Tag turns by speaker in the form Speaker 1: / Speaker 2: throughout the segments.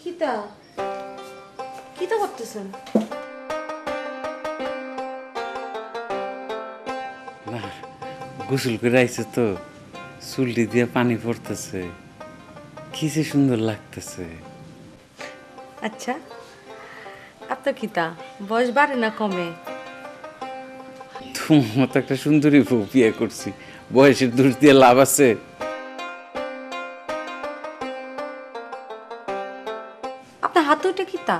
Speaker 1: কিতা কিতা করতেছেন?
Speaker 2: না, গোসল করে আইছে তো, চুলটি দিয়ে পানি পড়তেছে, কি যে সুন্দর লাগতেছে।
Speaker 1: আচ্ছা, আপনার কিতা বয়স বাড়ে না কমে?
Speaker 2: তোমার মতো একটা সুন্দরী বউ বিয়ে করছি, বয়সের দোষ দিয়ে লাভ আছে?
Speaker 1: আপনার হাতে ওটা কিতা?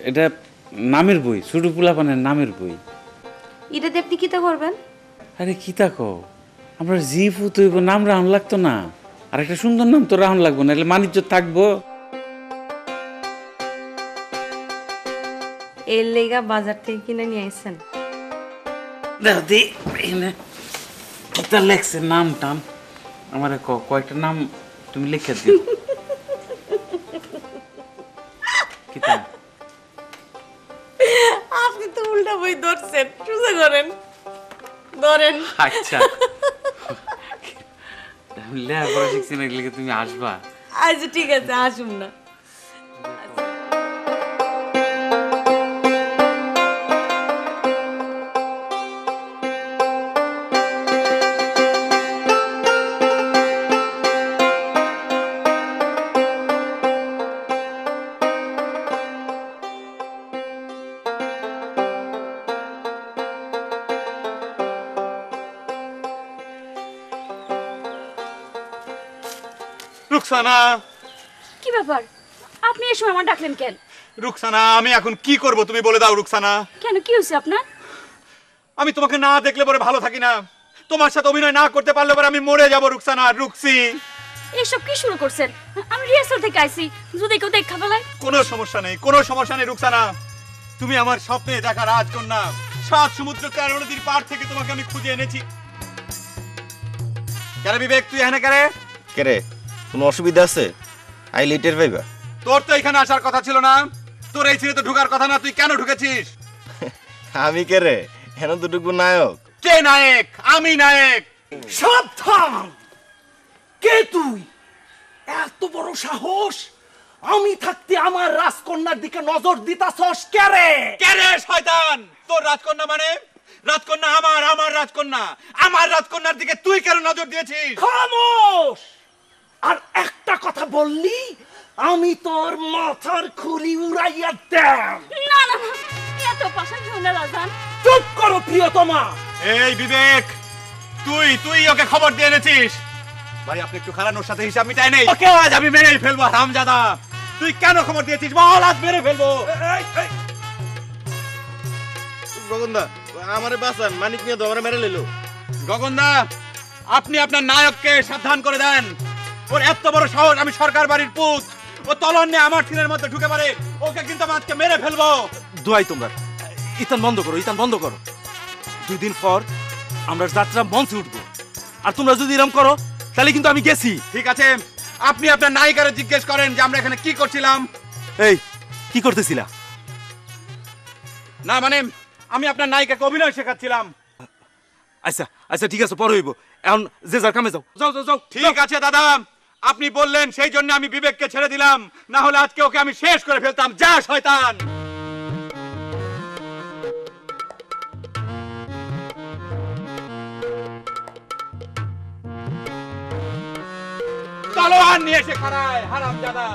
Speaker 2: এটা নামের বই, ছোট পোলাপানের নামের বই।
Speaker 1: এটা দিয়ে আপনি কিতা করবেন?
Speaker 2: আরে কি তা কও, আমরা জি ফুত হইব, নাম রাহন লাগতো না? আর একটা সুন্দর নাম তো রাহন লাগবো, নাহলে মানিজ্য থাকবো।
Speaker 1: এর লেগা বাজার থেকে কিনে নিয়ে আইছেন?
Speaker 2: দাদি কিতা লেখছে নাম টাম, আমার কয়েকটা নাম তুমি লিখে দিও। কিতা
Speaker 1: আপনি তো উল্টা বই ধরছেন, সোজা করেন, ধরেন।
Speaker 2: আচ্ছা, আমি লেখাপড়া শিখছি না, এগুলোকে তুমি আসবা।
Speaker 1: আচ্ছা ঠিক আছে, আসুন না।
Speaker 3: রুকসানা,
Speaker 4: কি ব্যাপার? আপনি এই সময় আমার ডাকলেন কেন?
Speaker 3: রুকসানা, আমি এখন কি করব তুমি বলে দাও রুকসানা।
Speaker 4: কেন, কি হয়েছে আপনার?
Speaker 3: আমি তোমাকে না দেখলে পরে ভালো থাকি না, তোমার সাথে অভিনয় না করতে পারলে পরে আমি মরে যাব রুকসানা। রুকসি,
Speaker 4: এইসব কি শুরু করছেন? আমি রিহার্সাল থেকে আইছি, যদি কেউ দেখা ফেলায়।
Speaker 3: কোনো সমস্যা নেই, কোনো সমস্যা নেই রুকসানা। তুমি আমার স্বপ্নে দেখা রাজকন্যা, সাত সমুদ্র 13 নদীর পার থেকে তোমাকে আমি খুঁজে এনেছি। কেন বিবেক, তুই এখানে কেন?
Speaker 5: কেরে, কোনো অসুবিধা আছে? আই লেটের পাইবা?
Speaker 3: তোর তো এখানে আসার কথা ছিল না, তোর এই ছেলে তো ঢোকার কথা না, তুই কেন ঢুকেছিস?
Speaker 5: আমি কেরে, হেন দুটুকু নায়ক।
Speaker 3: কে নায়ক? আমি নায়ক।
Speaker 6: সাবধান! কে তুই? এত বড় সাহস! আমি থাকতে আমার রাজকন্যার দিকে নজর দিতাছস কে রে?
Speaker 3: কে রে শয়তান? তোর রাজকন্যা মানে? রাজকন্যা আমার, আমার রাজকন্যা। আমার রাজকন্যার দিকে তুই কেন নজর দিয়েছিস?
Speaker 6: খামোশ! আর একটা কথা বললি আমি তোর মাথার খুলি উড়াইয়া দেব।
Speaker 4: না না না, এত পাশা কেউ না রাজান।
Speaker 6: চুপ করো প্রিয়তমা।
Speaker 3: এই বিবেক, তুই তুই ওকে খবর দিয়ে এনেছিস? ভাই আপনি একটু খারাপ, ওর সাথে হিসাব মিটাই নেই। ওকে আজ আমি মেরেই ফেলবো হারামজাদা। তুই কেন খবর দিয়েছিস বল, আজ মেরে ফেলবো।
Speaker 5: গগনদা, আমারে বাঁচান, মানিক নিয়ে তো আমারে মেরে লইলো।
Speaker 3: গগনদা, আপনি আপনার নায়ককে সাবধান করে দেন। ওর এত বড় সাহস, আমি সরকার বাড়ির পুত, ও তলন নিয়ে আমার টিনের মধ্যে ঢুকে পারে। ওকে কিন্তু আমি আজকে মেরে ফেলবো।
Speaker 6: দোয়াই তোমরা, ইতান বন্ধ করো, ইতান বন্ধ করো। 2 দিন পর আমরা যাত্রা মঞ্চে উঠবো, আর তোমরা যদি এরকম করো তাহলে কিন্তু আমি গেছি।
Speaker 3: ঠিক আছে, আপনি আপনার নায়িকারে জিজ্ঞেস করেন যে আমরা এখানে কি করছিলাম।
Speaker 6: এই, কি করতেছিলা?
Speaker 3: না মানে আমি আপনার নায়িকাকে অভিনয় শেখাচ্ছিলাম।
Speaker 6: আচ্ছা আচ্ছা ঠিক আছে, পরে হইব। এখন যে যার কামে যাও, যাও যাও যাও।
Speaker 3: ঠিক আছে দাদা, আপনি বললেন সেই জন্য আমি বিবেককে ছেড়ে দিলাম, না হলে আজকে ওকে আমি শেষ করে ফেলতাম। যা শয়তান। তলোয়ার নিয়ে এসে খাড়ায় হারামজাদা।